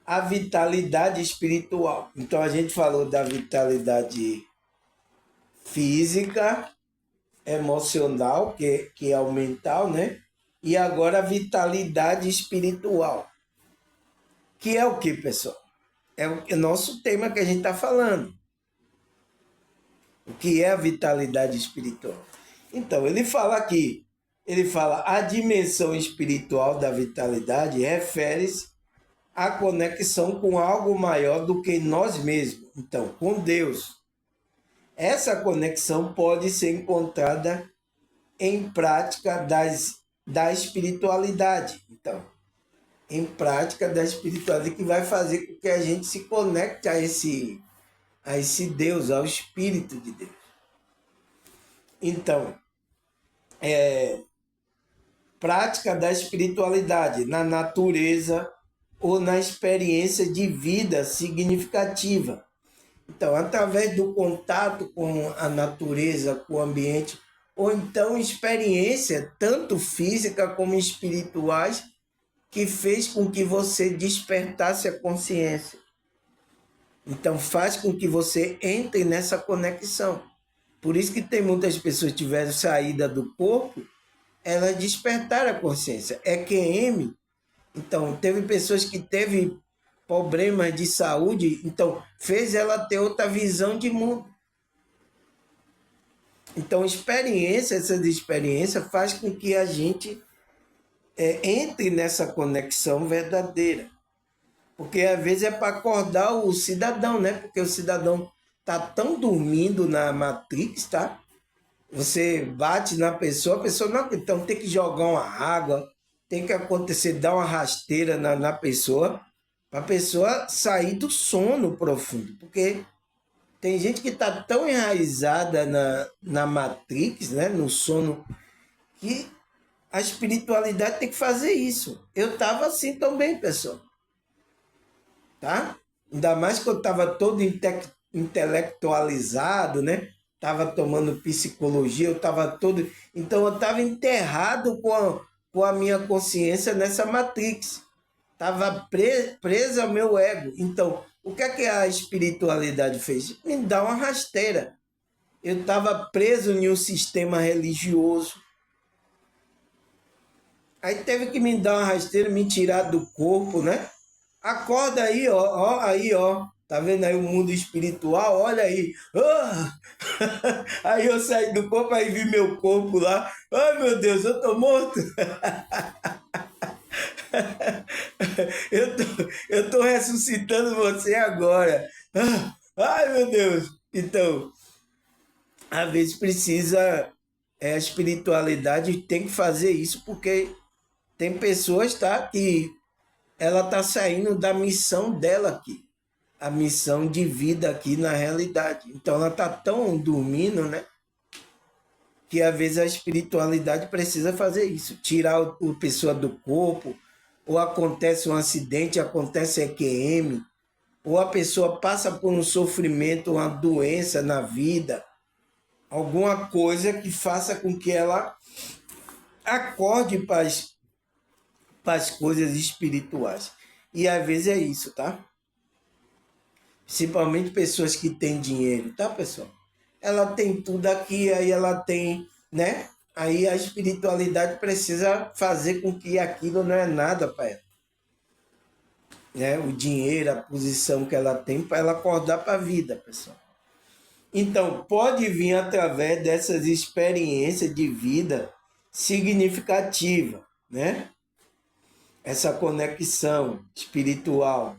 A vitalidade espiritual. Então, a gente falou da vitalidade física, emocional, que é o mental, né? E agora a vitalidade espiritual. Que é o que, pessoal? É o nosso tema que a gente está falando. O que é a vitalidade espiritual? Então, ele fala aqui, ele fala a dimensão espiritual da vitalidade refere-se à conexão com algo maior do que nós mesmos. Então, com Deus. Essa conexão pode ser encontrada em prática da espiritualidade. Então, em prática da espiritualidade que vai fazer com que a gente se conecte a esse Deus, ao Espírito de Deus. Então, prática da espiritualidade na natureza ou na experiência de vida significativa. Então, através do contato com a natureza, com o ambiente, ou então experiência, tanto física como espirituais, que fez com que você despertasse a consciência. Então, faz com que você entre nessa conexão. Por isso que tem muitas pessoas que tiveram saída do corpo, elas despertaram a consciência. É QM. Então, teve pessoas que teve problemas de saúde, então fez ela ter outra visão de mundo. Então, essas experiências faz com que a gente entre nessa conexão verdadeira. Porque às vezes é para acordar o cidadão, né? Porque o cidadão tá tão dormindo na Matrix, tá? Você bate na pessoa, a pessoa não, então tem que jogar uma água, tem que acontecer, dar uma rasteira na pessoa, para a pessoa sair do sono profundo. Porque tem gente que está tão enraizada na Matrix, né? No sono, que a espiritualidade tem que fazer isso. Eu estava assim também, pessoal. Tá? Ainda mais que eu estava todo intelectualizado, né? Estava tomando psicologia, eu estava todo. Então eu estava enterrado com a minha consciência nessa matrix. Estava preso ao meu ego. Então, o que a espiritualidade fez? Me dá uma rasteira. Eu estava preso em um sistema religioso. Aí teve que me dar uma rasteira, me tirar do corpo, né? Acorda aí, ó, aí, ó. Tá vendo aí o mundo espiritual? Olha aí. Ah! Aí eu saí do corpo, aí vi meu corpo lá. Ai, meu Deus, eu tô morto. Eu tô ressuscitando você agora. Ai, meu Deus. Então, às vezes precisa, a espiritualidade tem que fazer isso, porque tem pessoas, tá, que ela está saindo da missão dela aqui, a missão de vida aqui na realidade. Então ela está tão dormindo, né? Que às vezes a espiritualidade precisa fazer isso, tirar o pessoa do corpo, ou acontece um acidente, acontece EQM, ou a pessoa passa por um sofrimento, uma doença na vida, alguma coisa que faça com que ela acorde para as coisas espirituais. E às vezes é isso, tá? Principalmente pessoas que têm dinheiro, tá, pessoal? Ela tem tudo aqui, aí ela tem, né? Aí a espiritualidade precisa fazer com que aquilo não é nada para ela. Né? O dinheiro, a posição que ela tem para ela acordar para a vida, pessoal. Então, pode vir através dessas experiências de vida significativa, né? Essa conexão espiritual.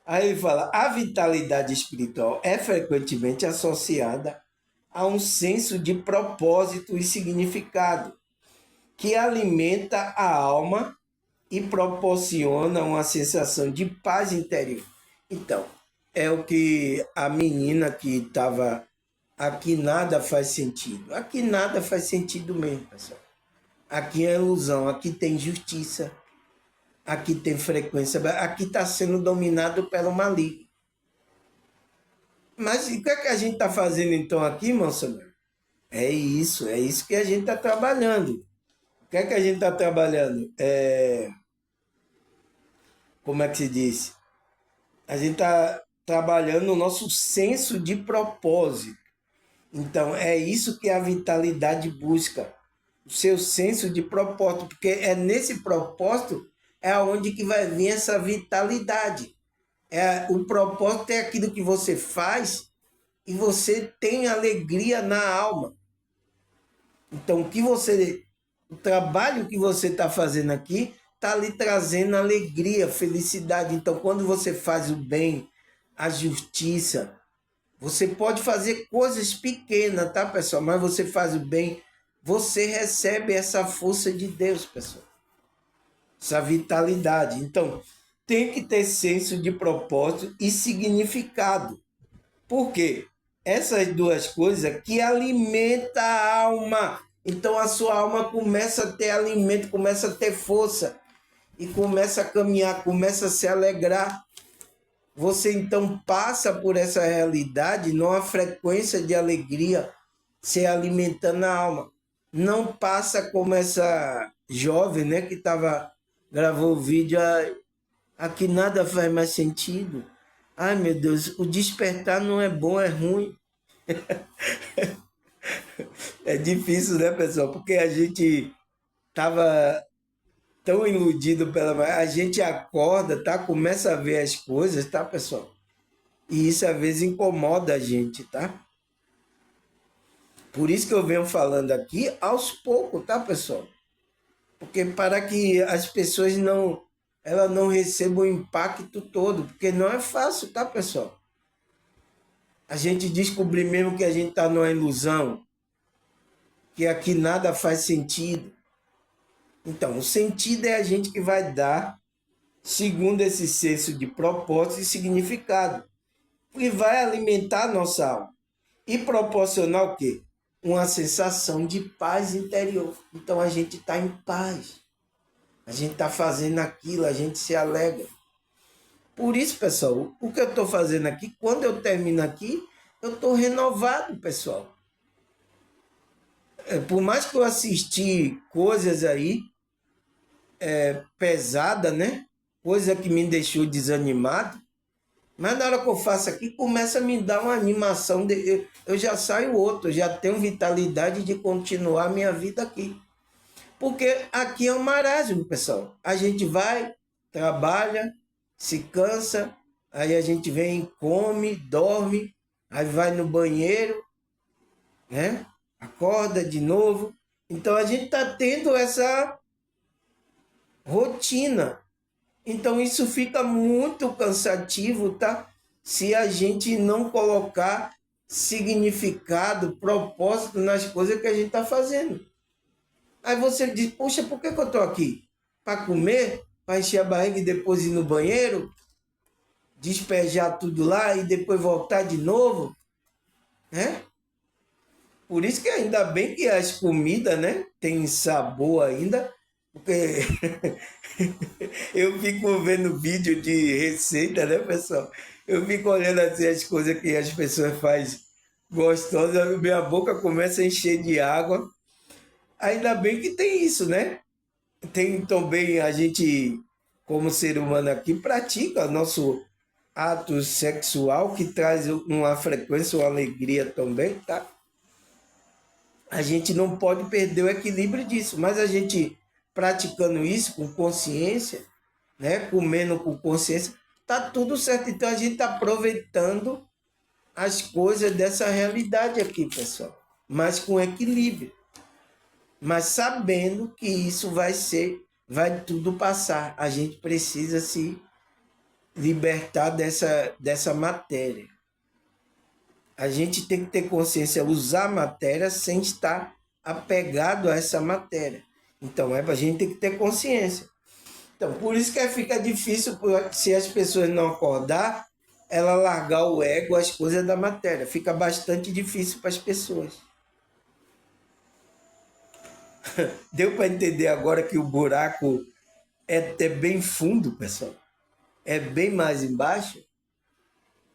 Aí ele fala, a vitalidade espiritual é frequentemente associada a um senso de propósito e significado, que alimenta a alma e proporciona uma sensação de paz interior. Então, é o que a menina que estava aqui nada faz sentido. Aqui nada faz sentido mesmo, pessoal. Aqui é ilusão, aqui tem justiça, aqui tem frequência, aqui está sendo dominado pelo maligno. Mas o que é que a gente está fazendo então aqui, irmão Samuel? É isso que a gente está trabalhando. O que é que a gente está trabalhando? Como é que se diz? A gente está trabalhando o nosso senso de propósito. Então, é isso que a vitalidade busca. O seu senso de propósito, porque é nesse propósito é onde que vai vir essa vitalidade. O propósito é aquilo que você faz e você tem alegria na alma. Então, o trabalho que você está fazendo aqui está lhe trazendo alegria, felicidade. Então, quando você faz o bem, a justiça, você pode fazer coisas pequenas, tá, pessoal? Mas você faz o bem, você recebe essa força de Deus, pessoal. Essa vitalidade. Então, tem que ter senso de propósito e significado. Por quê? Essas duas coisas que alimentam a alma. Então, a sua alma começa a ter alimento, começa a ter força. E começa a caminhar, começa a se alegrar. Você então passa por essa realidade numa frequência de alegria, se alimentando a alma. Não passa como essa jovem, né, que gravou o vídeo, aqui nada faz mais sentido. Ai, meu Deus, o despertar não é bom, é ruim. É difícil, né, pessoal? Porque a gente tava tão iludido a gente acorda, tá? Começa a ver as coisas, tá, pessoal? E isso às vezes incomoda a gente, tá? Por isso que eu venho falando aqui aos poucos, tá, pessoal? Porque para que as pessoas elas não recebam o impacto todo, porque não é fácil, tá, pessoal? A gente descobrir mesmo que a gente está numa ilusão, que aqui nada faz sentido. Então, o sentido é a gente que vai dar, segundo esse senso de propósito e significado, e vai alimentar a nossa alma e proporcionar o quê? Uma sensação de paz interior. Então, a gente está em paz. A gente está fazendo aquilo, a gente se alegra. Por isso, pessoal, o que eu estou fazendo aqui, quando eu termino aqui, eu estou renovado, pessoal. Por mais que eu assisti coisas aí pesadas, né? Coisa que me deixou desanimado, mas na hora que eu faço aqui, começa a me dar uma animação. Eu já saio outro, eu já tenho vitalidade de continuar a minha vida aqui. Porque aqui é um marasmo, pessoal. A gente vai, trabalha, se cansa, aí a gente vem, come, dorme, aí vai no banheiro, né? Acorda de novo. Então a gente está tendo essa rotina. Então isso fica muito cansativo, tá? Se a gente não colocar significado, propósito nas coisas que a gente está fazendo. Aí você diz, poxa, por que eu estou aqui? Para comer? para encher a barriga e depois ir no banheiro, despejar tudo lá e depois voltar de novo, né? Por isso que ainda bem que as comidas, né, tem sabor ainda, porque eu fico vendo vídeo de receita, né, pessoal? Eu fico olhando assim as coisas que as pessoas fazem gostosas, minha boca começa a encher de água. Ainda bem que tem isso, né? Tem também a gente, como ser humano aqui, pratica nosso ato sexual que traz uma frequência, uma alegria também, tá? A gente não pode perder o equilíbrio disso, mas a gente praticando isso com consciência, né, comendo com consciência, tá tudo certo. Então a gente está aproveitando as coisas dessa realidade aqui, pessoal, mas com equilíbrio, mas sabendo que isso vai tudo passar. A gente precisa se libertar dessa matéria. A gente tem que ter consciência, usar a matéria sem estar apegado a essa matéria. Então, a gente tem que ter consciência. Então, por isso que fica difícil, se as pessoas não acordar, ela largar o ego, as coisas da matéria. Fica bastante difícil para as pessoas. Deu para entender agora que o buraco é bem fundo, pessoal? É bem mais embaixo?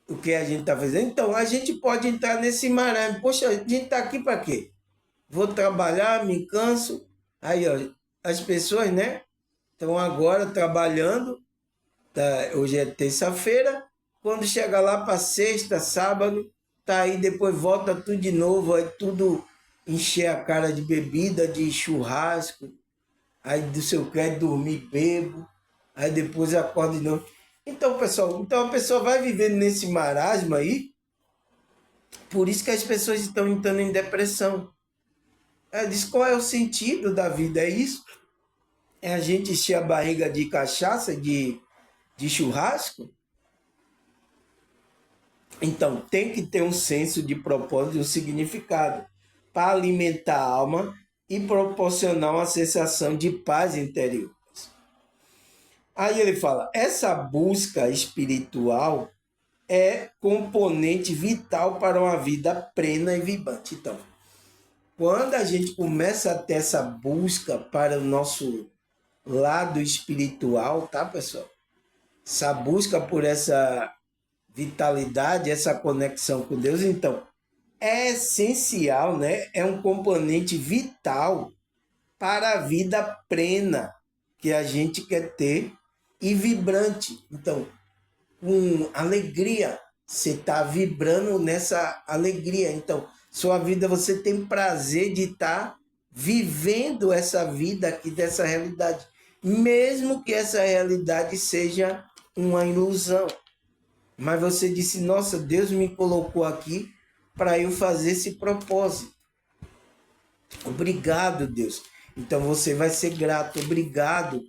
O que a gente está fazendo? Então, a gente pode entrar nesse marasmo. Poxa, a gente está aqui para quê? Vou trabalhar, me canso. Aí, ó, as pessoas, né? Estão agora trabalhando. Tá, hoje é terça-feira. Quando chega lá para sexta, sábado, tá aí, depois volta tudo de novo. Aí tudo encher a cara de bebida, de churrasco. Aí do seu quer dormir bebo. Aí depois acorda de novo. Então, pessoal, então a pessoa vai vivendo nesse marasmo aí. Por isso que as pessoas estão entrando em depressão. Ela diz, qual é o sentido da vida? É isso? É a gente encher a barriga de cachaça, de churrasco? Então, tem que ter um senso de propósito e um significado para alimentar a alma e proporcionar uma sensação de paz interior. Aí ele fala, essa busca espiritual é componente vital para uma vida plena e vibrante. Então, quando a gente começa a ter essa busca para o nosso lado espiritual, tá, pessoal? Essa busca por essa vitalidade, essa conexão com Deus, então, é essencial, né? É um componente vital para a vida plena que a gente quer ter e vibrante. Então, com alegria, você está vibrando nessa alegria. Então, sua vida, você tem prazer de estar vivendo essa vida aqui, dessa realidade. Mesmo que essa realidade seja uma ilusão. Mas você disse, nossa, Deus me colocou aqui para eu fazer esse propósito. Obrigado, Deus. Então você vai ser grato. Obrigado.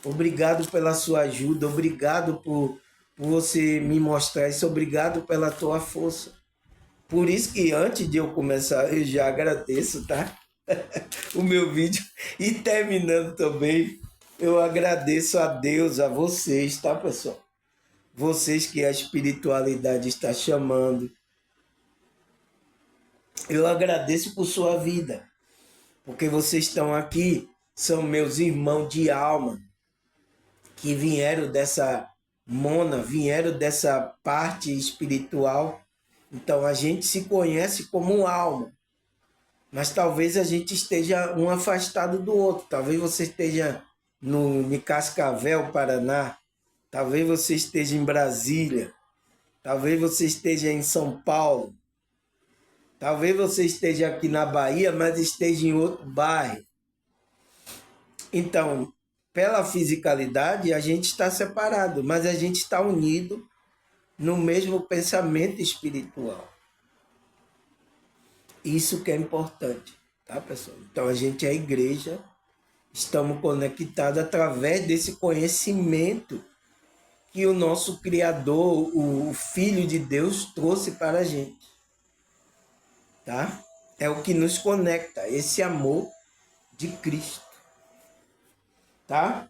Obrigado pela sua ajuda. Obrigado por você me mostrar isso. Obrigado pela tua força. Por isso que antes de eu começar, eu já agradeço, tá? O meu vídeo. E terminando também, eu agradeço a Deus, a vocês, tá, pessoal? Vocês que a espiritualidade está chamando. Eu agradeço por sua vida, porque vocês estão aqui, são meus irmãos de alma, que vieram dessa vieram dessa parte espiritual. Então a gente se conhece como alma, mas talvez a gente esteja um afastado do outro. Talvez você esteja em Cascavel, Paraná, talvez você esteja em Brasília, talvez você esteja em São Paulo, talvez você esteja aqui na Bahia, mas esteja em outro bairro. Então, pela fisicalidade, a gente está separado, mas a gente está unido no mesmo pensamento espiritual. Isso que é importante, tá, pessoal? Então, a gente é a igreja, estamos conectados através desse conhecimento que o nosso Criador, o Filho de Deus, trouxe para a gente, tá? É o que nos conecta, esse amor de Cristo, tá?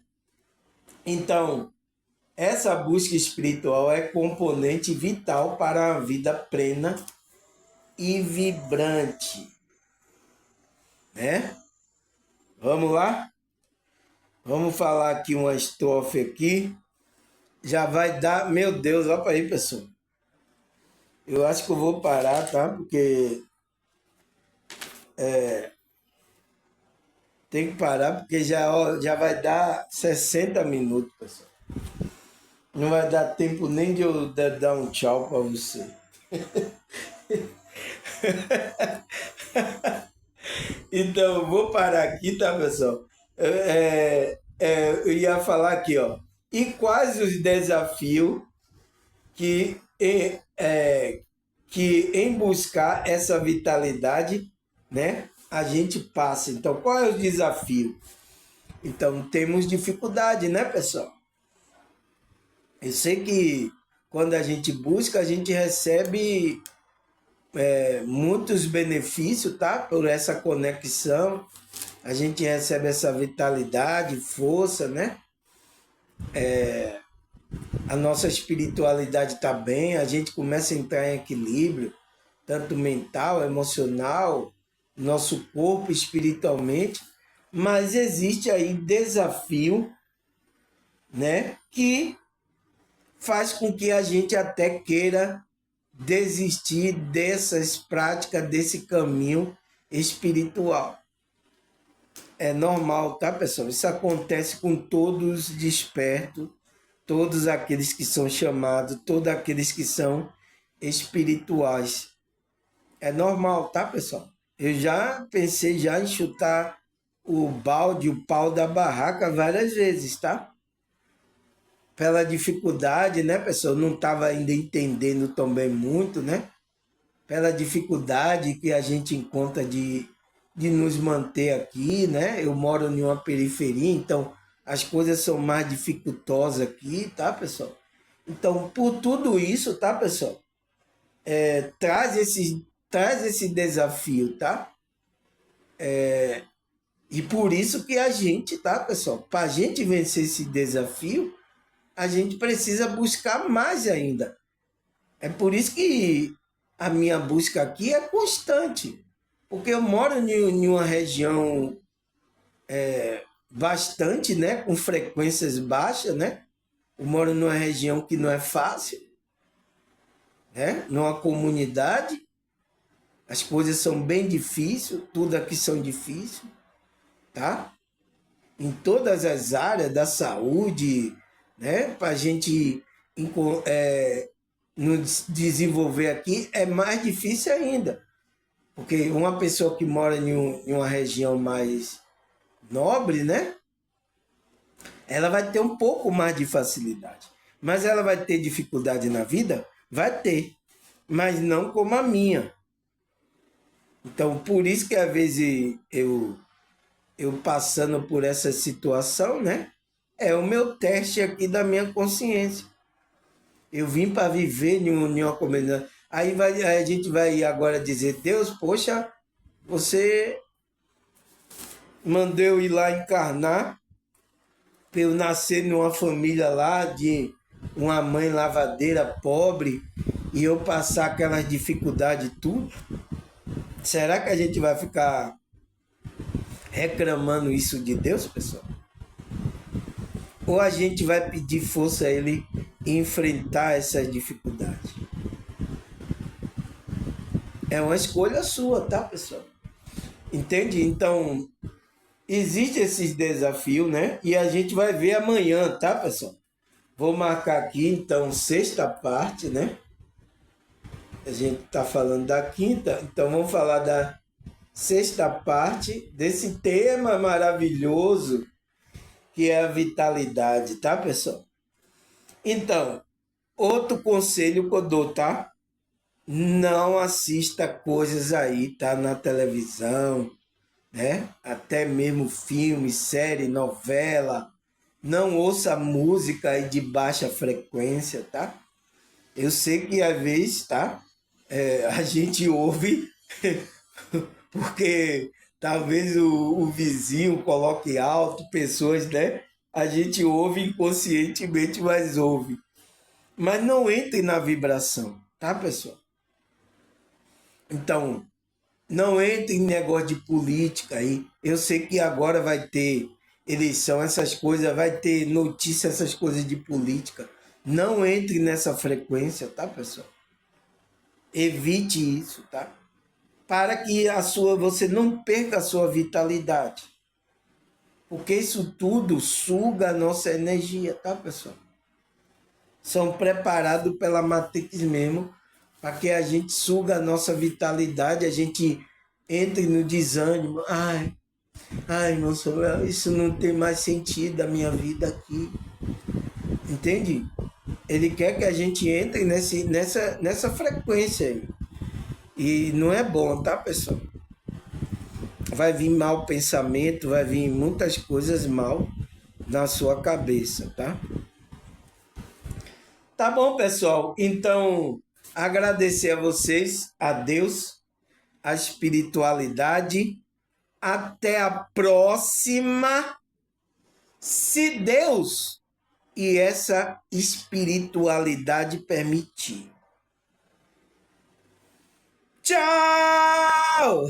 Então, essa busca espiritual é componente vital para a vida plena e vibrante, né? Vamos lá? Vamos falar aqui uma estrofe aqui. Já vai dar... Meu Deus, olha para aí, pessoal. Eu acho que eu vou parar, tá? Porque tem que parar, porque já vai dar 60 minutos, pessoal. Não vai dar tempo nem de eu dar um tchau para você. Então, eu vou parar aqui, tá, pessoal? Eu ia falar aqui, ó. E quais os desafios que, que em buscar essa vitalidade, né, a gente passa? Então, qual é o desafio? Então, temos dificuldade, né, pessoal? Eu sei que quando a gente busca, a gente recebe muitos benefícios, tá? Por essa conexão, a gente recebe essa vitalidade, força, né? A nossa espiritualidade está bem, a gente começa a entrar em equilíbrio, tanto mental, emocional, nosso corpo espiritualmente, mas existe aí desafio, né? Que faz com que a gente até queira desistir dessas práticas, desse caminho espiritual. É normal, tá, pessoal? Isso acontece com todos despertos, todos aqueles que são chamados, todos aqueles que são espirituais. É normal, tá, pessoal? Eu já pensei já em chutar o balde, o pau da barraca várias vezes, tá? Pela dificuldade, né, pessoal? Não estava ainda entendendo também muito, né? Pela dificuldade que a gente encontra de nos manter aqui, né? Eu moro em uma periferia, então as coisas são mais dificultosas aqui, tá, pessoal? Então, por tudo isso, tá, pessoal? Traz esse desafio, tá? E por isso que a gente, tá, pessoal? Para a gente vencer esse desafio, a gente precisa buscar mais ainda. É por isso que a minha busca aqui é constante, porque eu moro em uma região bastante, né, com frequências baixas, né? Eu moro numa região que não é fácil, né? Numa comunidade, as coisas são bem difíceis, tudo aqui são difíceis, tá? Em todas as áreas da saúde, né? Para a gente nos desenvolver aqui é mais difícil ainda. Porque uma pessoa que mora em uma região mais nobre, né? Ela vai ter um pouco mais de facilidade. Mas ela vai ter dificuldade na vida? Vai ter. Mas não como a minha. Então, por isso que às vezes eu passando por essa situação, né? É o meu teste aqui da minha consciência. Eu vim para viver em uma comunidade. Aí a gente vai agora dizer, Deus, poxa, você mandou eu ir lá encarnar, para eu nascer numa família lá de uma mãe lavadeira pobre e eu passar aquelas dificuldades tudo. Será que a gente vai ficar reclamando isso de Deus, pessoal? Ou a gente vai pedir força a Ele enfrentar essas dificuldades? É uma escolha sua, tá, pessoal? Entende? Então, existe esses desafios, né? E a gente vai ver amanhã, tá, pessoal? Vou marcar aqui, então, sexta parte, né? A gente está falando da quinta, então vamos falar da sexta parte desse tema maravilhoso que é a vitalidade, tá, pessoal? Então, outro conselho que eu dou, tá? Não assista coisas aí, tá? Na televisão, né? Até mesmo filme, série, novela. Não ouça música aí de baixa frequência, tá? Eu sei que às vezes, tá? A gente ouve porque talvez o vizinho coloque alto, pessoas, né? A gente ouve inconscientemente, mas ouve. Mas não entre na vibração, tá, pessoal? Então, não entre em negócio de política aí. Eu sei que agora vai ter eleição, essas coisas, vai ter notícia, essas coisas de política. Não entre nessa frequência, tá, pessoal? Evite isso, tá? Para que você não perca a sua vitalidade. Porque isso tudo suga a nossa energia, tá, pessoal? São preparados pela Matrix mesmo, para que a gente suga a nossa vitalidade, a gente entre no desânimo. Ai, não sou eu, isso não tem mais sentido a minha vida aqui. Entende? Ele quer que a gente entre nessa frequência aí. E não é bom, tá, pessoal? Vai vir mau pensamento, vai vir muitas coisas mal na sua cabeça, tá? Tá bom, pessoal. Então, agradecer a vocês, a Deus, a espiritualidade. Até a próxima, se Deus e essa espiritualidade permitir. Tchau!